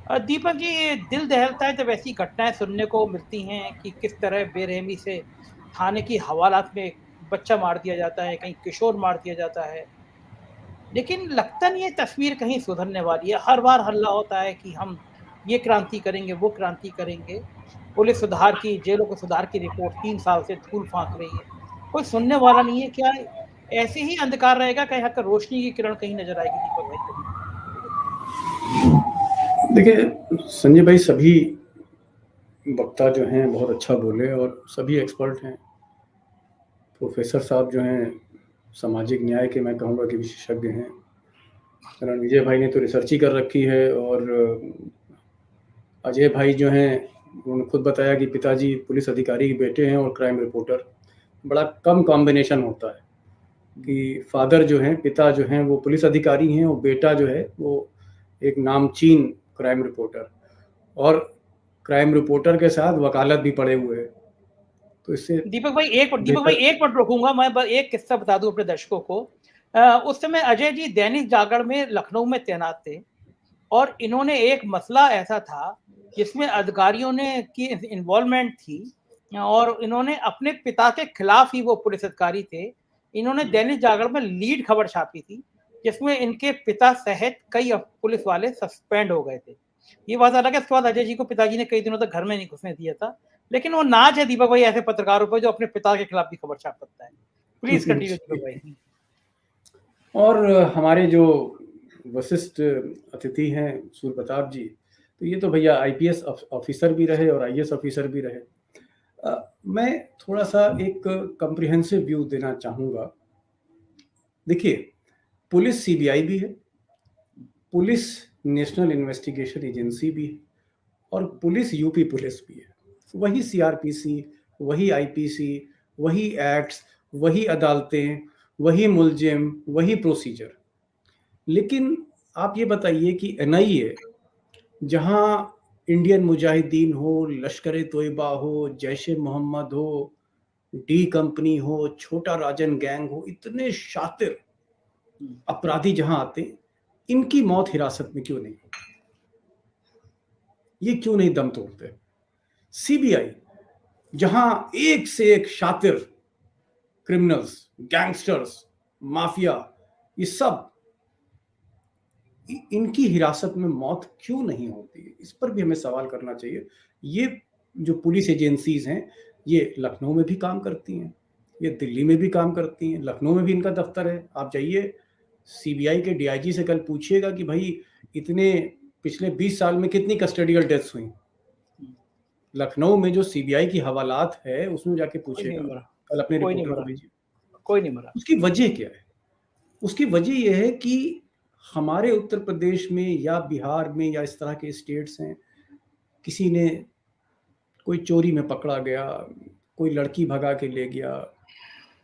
दीपक जी, ये दिल दहलता है जब ऐसी घटनाएं सुनने को मिलती हैं कि किस तरह बेरहमी से थाने की हवालात में बच्चा मार दिया जाता है, कहीं किशोर मार दिया जाता है। लेकिन लगता नहीं है तस्वीर कहीं सुधरने वाली है। हर बार हल्ला होता है कि हम ये क्रांति करेंगे, वो क्रांति करेंगे। पुलिस सुधार की, जेलों के सुधार की रिपोर्ट 3 साल से धूल फांक रही है, कोई सुनने वाला नहीं है। क्या ऐसे ही अंधकार रहेगा, कहीं हक रोशनी की किरण कहीं नजर आएगी दीपक भाई कभी? देखिए संजय भाई, सभी वक्ता जो हैं बहुत अच्छा बोले और सभी एक्सपर्ट हैं। प्रोफेसर साहब जो हैं सामाजिक न्याय के, मैं कहूँगा कि विशेषज्ञ हैं। रणविजय भाई ने तो रिसर्च ही कर रखी है, और अजय भाई जो हैं उन्होंने खुद बताया कि पिताजी पुलिस अधिकारी के बेटे हैं और क्राइम रिपोर्टर। बड़ा कम कॉम्बिनेशन होता है कि फादर जो हैं, पिता जो हैं वो पुलिस अधिकारी हैं, और बेटा जो है वो एक नामचीन क्राइम रिपोर्टर, और क्राइम रिपोर्टर के साथ वकालत भी पड़े हुए हैं। तो इससे दीपक भाई एक बेहतर मिनट रोकूंगा मैं, बस एक किस्सा बता दूं अपने दर्शकों को। उस समय अजय जी दैनिक जागरण में लखनऊ में तैनात थे, और इन्होंने एक मसला ऐसा था जिसमें अधिकारियों ने की इन्वॉल्वमेंट थी, और इन्होंने अपने पिता के खिलाफ ही, वो पुलिस अधिकारी थे, इन्होंने दैनिक जागरण में लीड खबर छापी थी जिसमें इनके पिता सहित कई पुलिस वाले सस्पेंड हो गए थे। ये बात अलग है, इसके बाद अजय जी को पिताजी ने कई दिनों तक घर में नहीं घुसने दिया था। लेकिन वो नाज है दीपक भाई ऐसे पत्रकारों पर जो अपने पिता के खिलाफ भी खबर छाप सकता है। प्लीज कंटिन्यू दीपक भाई। और हमारे जो वशिष्ठ अतिथि हैं सूर्य प्रताप जी, तो ये तो भैया आईपीएस ऑफिसर भी रहे और आईएएस ऑफिसर भी रहे। मैं थोड़ा सा एक कम्प्रिहेंसिव व्यू देना चाहूँगा। देखिए, पुलिस सीबीआई भी है, पुलिस नेशनल इन्वेस्टिगेशन एजेंसी भी है, और पुलिस यूपी पुलिस भी है। वही सीआरपीसी, वही आईपीसी, वही एक्ट्स, वही अदालतें, वही मुलजिम, वही प्रोसीजर। लेकिन आप ये बताइए कि एनआईए, जहां इंडियन मुजाहिदीन हो, लश्कर तोयबा हो, जैश ए मोहम्मद हो, डी कंपनी हो, छोटा राजन गैंग हो, इतने शातिर अपराधी जहां आते, इनकी मौत हिरासत में क्यों नहीं? ये क्यों नहीं दम तोड़ते? सीबीआई, जहां एक से एक शातिर क्रिमिनल्स, गैंगस्टर्स, माफिया, ये सब, इनकी हिरासत में मौत क्यों नहीं होती? इस पर भी हमें सवाल करना चाहिए। ये जो पुलिस एजेंसीज हैं, ये लखनऊ में भी काम करती हैं, ये दिल्ली में भी काम करती हैं, लखनऊ में भी इनका दफ्तर है। आप जाइए सीबीआई के डीआईजी से कल पूछिएगा कि भाई इतने पिछले 20 साल में कितनी कस्टडियल डेथ्स हुई। लखनऊ में जो सीबीआई की हवालात है उसमें जाके पूछेगा, कल अपने कोई नहीं रिपोर्टर को मरा, भेजिए। कोई नहीं मरा। उसकी वजह क्या है? उसकी वजह यह है कि हमारे उत्तर प्रदेश में या बिहार में या इस तरह के स्टेट्स हैं, किसी ने, कोई चोरी में पकड़ा गया, कोई लड़की भगा के ले गया,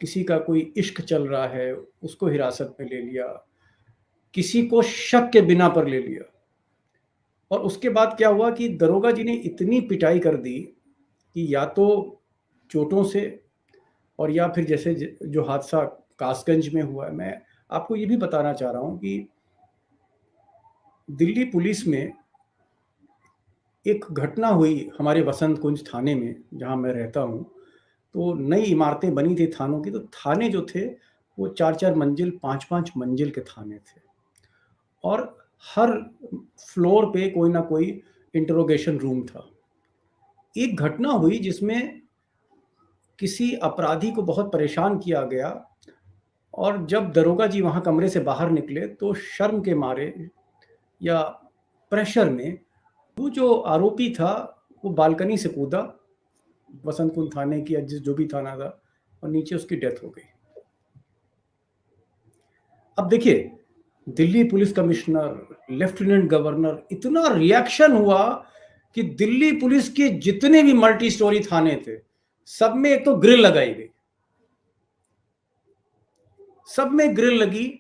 किसी का कोई इश्क चल रहा है उसको हिरासत में ले लिया, किसी को शक के बिना पर ले लिया, और उसके बाद क्या हुआ कि दरोगा जी ने इतनी पिटाई कर दी कि या तो चोटों से, और या फिर जैसे जो हादसा कासगंज में हुआ है। मैं आपको ये भी बताना चाह रहा हूँ कि दिल्ली पुलिस में एक घटना हुई हमारे वसंत कुंज थाने में, जहाँ मैं रहता हूँ। तो नई इमारतें बनी थी थानों की, तो थाने जो थे वो 4-4 मंजिल, 5-5 मंजिल के थाने थे, और हर फ्लोर पे कोई ना कोई इंटरोगेशन रूम था। एक घटना हुई जिसमें किसी अपराधी को बहुत परेशान किया गया, और जब दरोगा जी वहाँ कमरे से बाहर निकले तो शर्म के मारे या प्रेशर में वो जो आरोपी था वो बालकनी से कूदा, वसंत कुंज थाने की या जो भी थाना था, और नीचे उसकी डेथ हो गई। अब देखिए, Delhi police commissioner, lieutenant governor, इतना रिएक्शन हुआ कि दिल्ली पुलिस के जितने भी मल्टी स्टोरी थाने थे सब में एक तो ग्रिल लगाई गई, सब में ग्रिल लगी,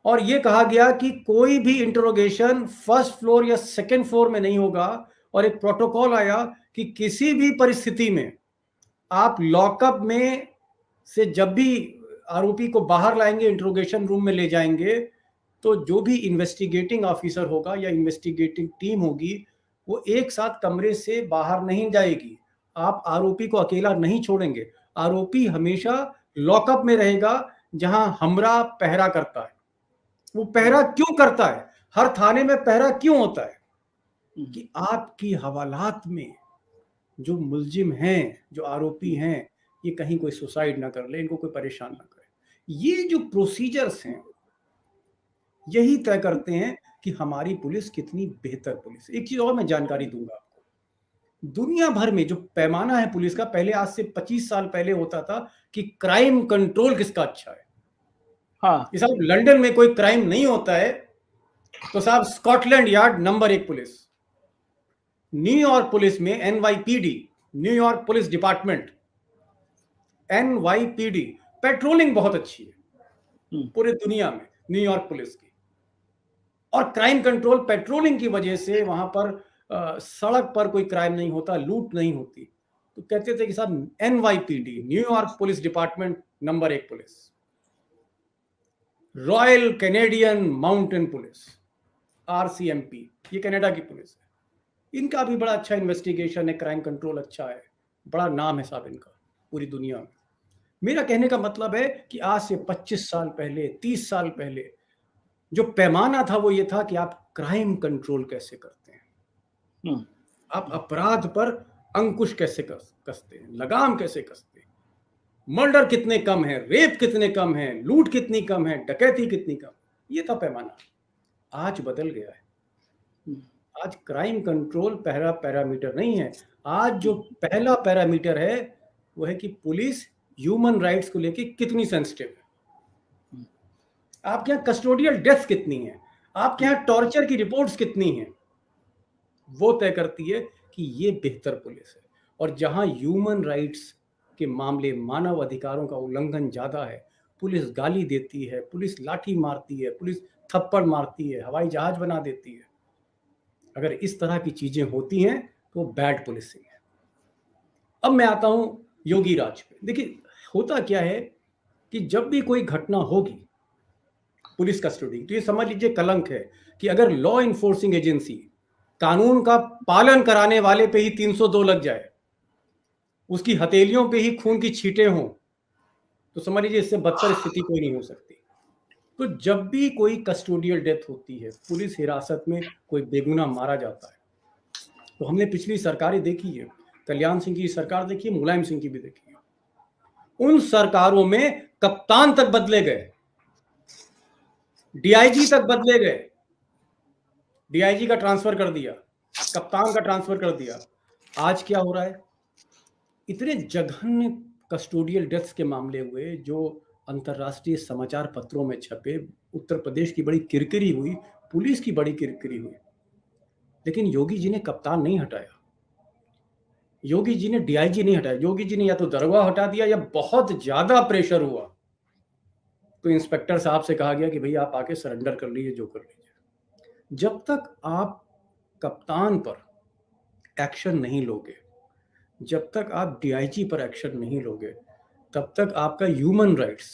और यह कहा गया कि कोई भी इंटरोगेशन फर्स्ट फ्लोर या सेकंड फ्लोर में नहीं होगा। और एक प्रोटोकॉल आया कि किसी भी परिस्थिति में आप लॉकअप में से जब भी आरोपी को बाहर लाएंगे, इंटरोगेशन रूम में ले जाएंगे, तो जो भी इन्वेस्टिगेटिंग ऑफिसर होगा या इन्वेस्टिगेटिंग टीम होगी वो एक साथ कमरे से बाहर नहीं जाएगी। आप आरोपी को अकेला नहीं छोड़ेंगे। आरोपी हमेशा लॉकअप में रहेगा जहां हमरा पहरा करता है। वो पहरा क्यों करता है? हर थाने में पहरा क्यों होता है? कि आपकी हवालात में जो मुलजिम हैं, जो आरोपी हैं, ये कहीं कोई सुसाइड ना कर ले, इनको कोई परेशान ना करे। ये जो प्रोसीजर्स हैं यही तय करते हैं कि हमारी पुलिस कितनी बेहतर पुलिस है। एक चीज और मैं जानकारी दूंगा आपको, दुनिया भर में जो पैमाना है पुलिस का, पहले आज से 25 साल पहले होता था कि क्राइम कंट्रोल किसका अच्छा है। हाँ, साहब लंदन में कोई क्राइम नहीं होता है तो साहब Scotland yard number 1 police, New York police में NYPD, New York police department, NYPD patrolling बहुत अच्छी है पूरे दुनिया में न्यूयॉर्क पुलिस की। और क्राइम कंट्रोल पेट्रोलिंग की वजह से वहां पर सड़क पर कोई क्राइम नहीं होता, लूट नहीं होती। तो कहते थे कि साहब NYPD, New York police department number 1 police. Royal Canadian mountain police, RCMP, ये कनाडा की पुलिस है, इनका भी बड़ा अच्छा इन्वेस्टिगेशन है, क्राइम कंट्रोल अच्छा है, बड़ा नाम है साहब इनका पूरी दुनिया में। मेरा कहने का मतलब है कि आज से 25 साल पहले, 30 साल पहले जो पैमाना था वो ये था कि आप क्राइम कंट्रोल कैसे करते हैं, आप अपराध पर अंकुश कैसे कसते हैं, लगाम कैसे कसते हैं, मर्डर कितने कम है, रेप कितने कम है, लूट कितनी कम है, डकैती कितनी कम, ये था पैमाना। आज बदल गया है। आज क्राइम कंट्रोल पहला पैरामीटर नहीं है। आज जो पहला पैरामीटर है वो है कि पुलिस ह्यूमन राइट्स को लेके कितनी सेंसिटिव है, आपके यहाँ कस्टोडियल डेथ कितनी है, आपके यहाँ टॉर्चर की रिपोर्ट्स कितनी हैं, वो तय करती है कि ये बेहतर पुलिस है। और जहां ह्यूमन राइट्स के मामले, मानव अधिकारों का उल्लंघन ज्यादा है, पुलिस गाली देती है, पुलिस लाठी मारती है, पुलिस थप्पड़ मारती है, हवाई जहाज बना देती है, अगर इस तरह की चीजें होती हैं तो बैड पुलिसिंग है। अब मैं आता हूं योगी राज पे। देखिए होता क्या है कि जब भी कोई घटना होगी पुलिस कस्टडी, तो ये समझ लीजिए कलंक है कि अगर लॉ इन्फोर्सिंग एजेंसी कानून का पालन कराने वाले पे ही 302 लग जाए, उसकी हथेलियों पे ही खून की छींटें हों, तो समझ लीजिए इससे बदतर स्थिति कोई नहीं हो सकती। तो जब भी कोई कस्टोडियल डेथ होती है, पुलिस हिरासत में कोई बेगुनाह मारा जाता है, तो हमने पिछली सरकारें देखी है, कल्याण सिंह की सरकार देखी है, मुलायम सिंह की भी देखी है, उन सरकारों में कप्तान तक बदले गए, DIG तक बदले गए, DIG का ट्रांसफर कर दिया, कप्तान का ट्रांसफर कर दिया। आज क्या हो रहा है, इतने जघन्य कस्टोडियल डेथ्स के मामले हुए जो अंतरराष्ट्रीय समाचार पत्रों में छपे, उत्तर प्रदेश की बड़ी किरकिरी हुई, पुलिस की बड़ी किरकिरी हुई, लेकिन योगी जी ने कप्तान नहीं हटाया, योगी जी ने DIG नहीं हटाया। योगी जी ने या तो दरोगा हटा दिया या बहुत ज्यादा प्रेशर हुआ तो इंस्पेक्टर साहब से कहा गया कि भैया आप आके सरेंडर कर लीजिए, जो कर लीजिए। जब तक आप कप्तान पर एक्शन नहीं लोगे, जब तक आप DIG पर एक्शन नहीं लोगे, तब तक आपका ह्यूमन राइट्स,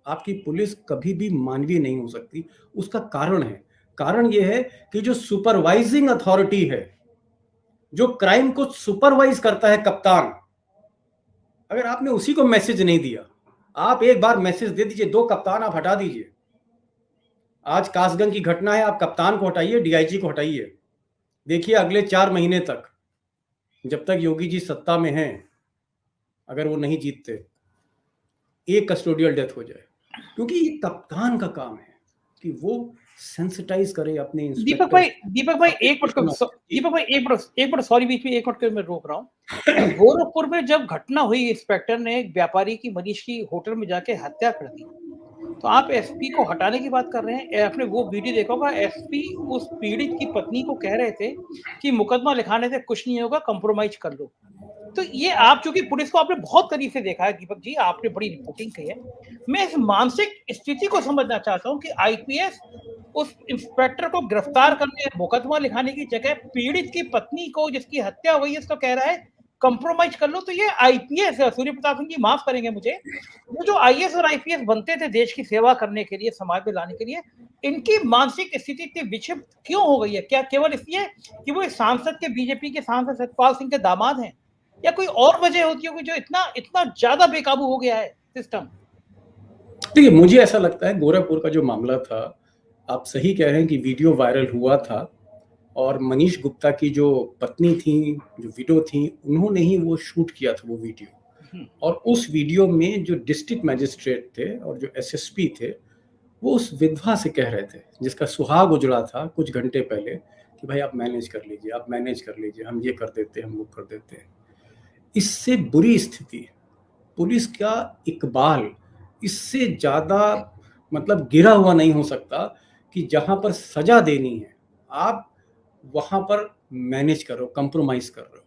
आपकी पुलिस कभी भी मानवीय नहीं हो सकती। उसका कारण है, कारण यह है कि जो सुपरवाइजिंग अथॉरिटी है, जो क्राइम को सुपरवाइज करता है कप्तान, अगर आपने उसी को मैसेज नहीं दिया, आप एक बार मैसेज दे दीजिए, 2 कप्तान आप हटा दीजिए। आज कासगंज की घटना है, आप कप्तान को हटाइए, DIG को हटाइए, देखिए अगले 4 महीने तक, जब तक योगी जी सत्ता में हैं, अगर वो नहीं जीतते, एक कस्टोडियल डेथ हो जाए। क्योंकि ये कप्तान का काम है कि वो सेंसिटाइज करे अपने दीपक भाई एक मिनट सॉरी, बीच में 1 मिनट मैं रोक रहा हूँ। गोरखपुर में जब घटना हुई, इंस्पेक्टर ने एक व्यापारी की, मनीष की होटल में जाके हत्या कर दी, तो आप SP को हटाने की बात कर रहे हैं। आपने वो वीडियो देखा होगा, SP उस पीड़ित की पत्नी को कह रहे थे कि मुकदमा लिखाने से कुछ नहीं होगा, कंप्रोमाइज कर लो। तो ये आप चूंकि पुलिस को आपने बहुत करीब से देखा है दीपक जी, आपने बड़ी रिपोर्टिंग की है, मैं इस मानसिक स्थिति को समझना चाहता हूँ कि IPS उस इंस्पेक्टर को गिरफ्तार करने, मुकदमा लिखाने की जगह पीड़ित की पत्नी को, जिसकी हत्या हुई है, उसको कह रहा है कंप्रोमाइज कर लो। तो ये IPS है, सूर्य प्रताप सिंह जी माफ करेंगे मुझे, वो जो IAS और IPS बनते थे देश की सेवा करने के लिए, समाज में लाने के लिए, इनकी मानसिक स्थिति इतनी विक्षिप्त क्यों हो गई है? क्या केवल इसलिए कि वो इस सांसद के, बीजेपी के सांसद सतपाल सिंह के दामाद हैं, या कोई और वजह होती होगी जो इतना ज्यादा बेकाबू हो गया है सिस्टम? देखिए, मुझे ऐसा लगता है गोरखपुर का जो मामला था, आप सही कह रहे हैं कि वीडियो वायरल हुआ था और मनीष गुप्ता की जो पत्नी थी, जो विडो थी, उन्होंने ही वो शूट किया था वो वीडियो। और उस वीडियो में जो डिस्ट्रिक्ट मैजिस्ट्रेट थे और जो एसएसपी थे, वो उस विधवा से कह रहे थे, जिसका सुहाग उजड़ा था कुछ घंटे पहले, कि भाई आप मैनेज कर लीजिए, आप मैनेज कर लीजिए, हम ये कर देते हैं, हम वो कर देते हैं। इससे बुरी स्थिति, पुलिस का इकबाल इससे ज़्यादा मतलब गिरा हुआ नहीं हो सकता कि जहाँ पर सजा देनी है आप वहाँ पर मैनेज कर रहे हो, कंप्रोमाइज़ कर रहे हो।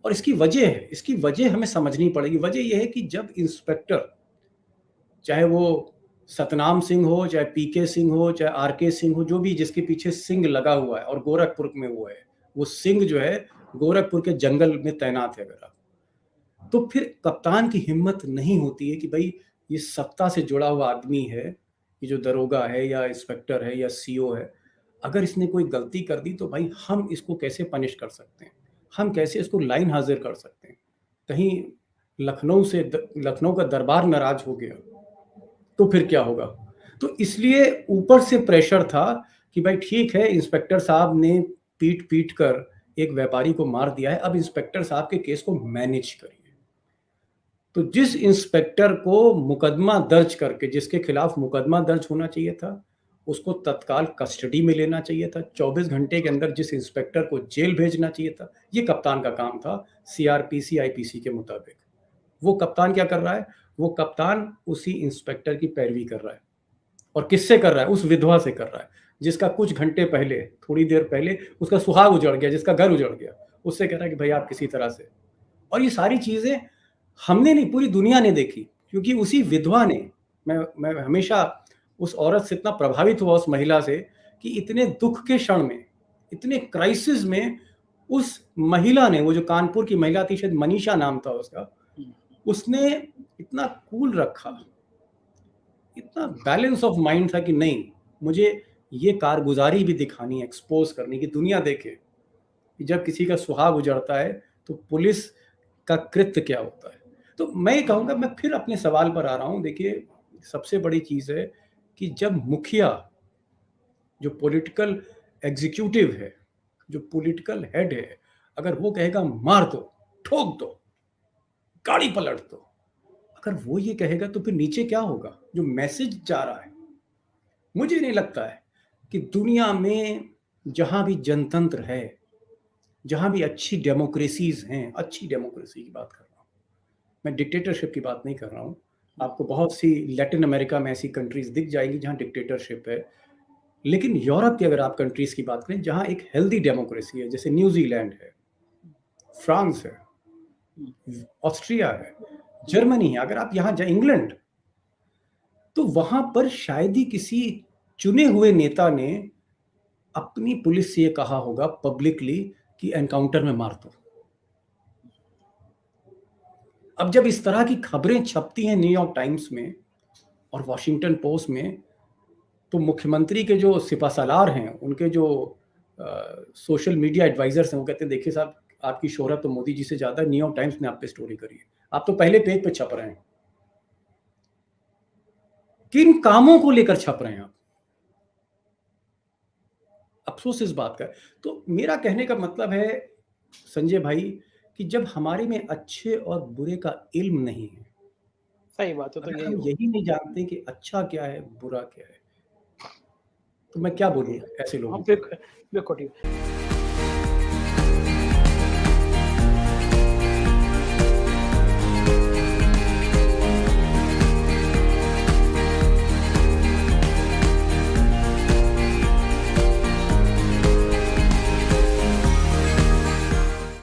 और इसकी वजह हमें समझनी पड़ेगी। वजह यह है कि जब इंस्पेक्टर, चाहे वो सतनाम सिंह हो, चाहे पीके सिंह हो, चाहे आरके सिंह हो, जो भी जिसके पीछे सिंह लगा हुआ है और गोरखपुर में वो है, वो सिंह जो है गोरखपुर के जंगल में तैनात है, अगर आप, तो फिर कप्तान की हिम्मत नहीं होती है कि भाई ये सत्ता से जुड़ा हुआ आदमी है, ये जो दरोगा है या इंस्पेक्टर है या सीओ है, अगर इसने कोई गलती कर दी तो भाई हम इसको कैसे पनिश कर सकते हैं, हम कैसे इसको लाइन हाजिर कर सकते हैं। कहीं लखनऊ का दरबार नाराज हो गया तो फिर क्या होगा। तो इसलिए ऊपर से प्रेशर था कि भाई ठीक है, इंस्पेक्टर साहब ने पीट कर एक व्यापारी को मार दिया है, अब इंस्पेक्टर साहब के केस को मैनेज करिए। तो जिस इंस्पेक्टर को मुकदमा दर्ज करके, जिसके खिलाफ मुकदमा दर्ज होना चाहिए था, उसको तत्काल कस्टडी में लेना चाहिए था, 24 घंटे के अंदर जिस इंस्पेक्टर को जेल भेजना चाहिए था, ये कप्तान का काम था सीआरपीसी आईपीसी के मुताबिक। वो कप्तान क्या कर रहा है, वो कप्तान उसी इंस्पेक्टर की पैरवी कर रहा है। और किससे कर रहा है? उस विधवा से कर रहा है, जिसका कुछ घंटे पहले, थोड़ी देर पहले उसका सुहाग उजड़ गया, जिसका घर उजड़ गया, उससे कह रहा है कि भाई आप किसी तरह से। और ये सारी चीजें हमने नहीं, पूरी दुनिया ने देखी, क्योंकि उसी विधवा ने, मैं हमेशा उस औरत से इतना प्रभावित हुआ, उस महिला से, कि इतने दुख के क्षण में, इतने क्राइसिस में उस महिला ने, वो जो कानपुर की महिला थी, शायद मनीषा नाम था उसका, उसने इतना कूल रखा, इतना बैलेंस ऑफ माइंड था कि नहीं, मुझे ये कारगुजारी भी दिखानी है, एक्सपोज करनी, कि दुनिया देखे कि जब किसी का सुहाग उजड़ता है तो पुलिस का कृत्य क्या होता है। तो मैं कहूँगा, मैं फिर अपने सवाल पर आ रहा हूँ। देखिए, सबसे बड़ी चीज़ है कि जब मुखिया, जो पॉलिटिकल एग्जीक्यूटिव है, जो पॉलिटिकल हेड है, अगर वो कहेगा मार दो, ठोक दो, गाड़ी पलट दो, अगर वो ये कहेगा तो फिर नीचे क्या होगा, जो मैसेज जा रहा है। मुझे नहीं लगता है कि दुनिया में जहां भी जनतंत्र है, जहां भी अच्छी डेमोक्रेसीज हैं, अच्छी डेमोक्रेसी की बात कर रहा हूँ मैं, डिक्टेटरशिप की बात नहीं कर रहा हूँ। आपको बहुत सी लैटिन अमेरिका में ऐसी कंट्रीज दिख जाएंगी जहां डिक्टेटरशिप है, लेकिन यूरोप की अगर आप कंट्रीज की बात करें जहां एक हेल्दी डेमोक्रेसी है, जैसे न्यूजीलैंड है, फ्रांस है, ऑस्ट्रिया है, जर्मनी है, अगर आप यहाँ जाए, इंग्लैंड, तो वहां पर शायद ही किसी चुने हुए नेता ने अपनी पुलिस से ये कहा होगा पब्लिकली कि एनकाउंटर में मार दो। अब जब इस तरह की खबरें छपती हैं न्यूयॉर्क टाइम्स में और वॉशिंगटन पोस्ट में, तो मुख्यमंत्री के जो सिपासालार हैं, उनके जो सोशल मीडिया एडवाइजर्स हैं, वो कहते हैं देखिए साहब, आपकी शोहरत तो मोदी जी से ज्यादा न्यूयॉर्क टाइम्स ने आप पे स्टोरी करी है, आप तो पहले पेज पे छप रहे हैं। किन कामों को लेकर छप रहे हैं आप? अफसोस इस बात का। तो मेरा कहने का मतलब है संजय भाई, कि जब हमारे में अच्छे और बुरे का इल्म नहीं है, सही बात है, तो हम यही नहीं जानते कि अच्छा क्या है, बुरा क्या है, तो मैं क्या बोलूं ऐसे लोगों को। बिल्कुल।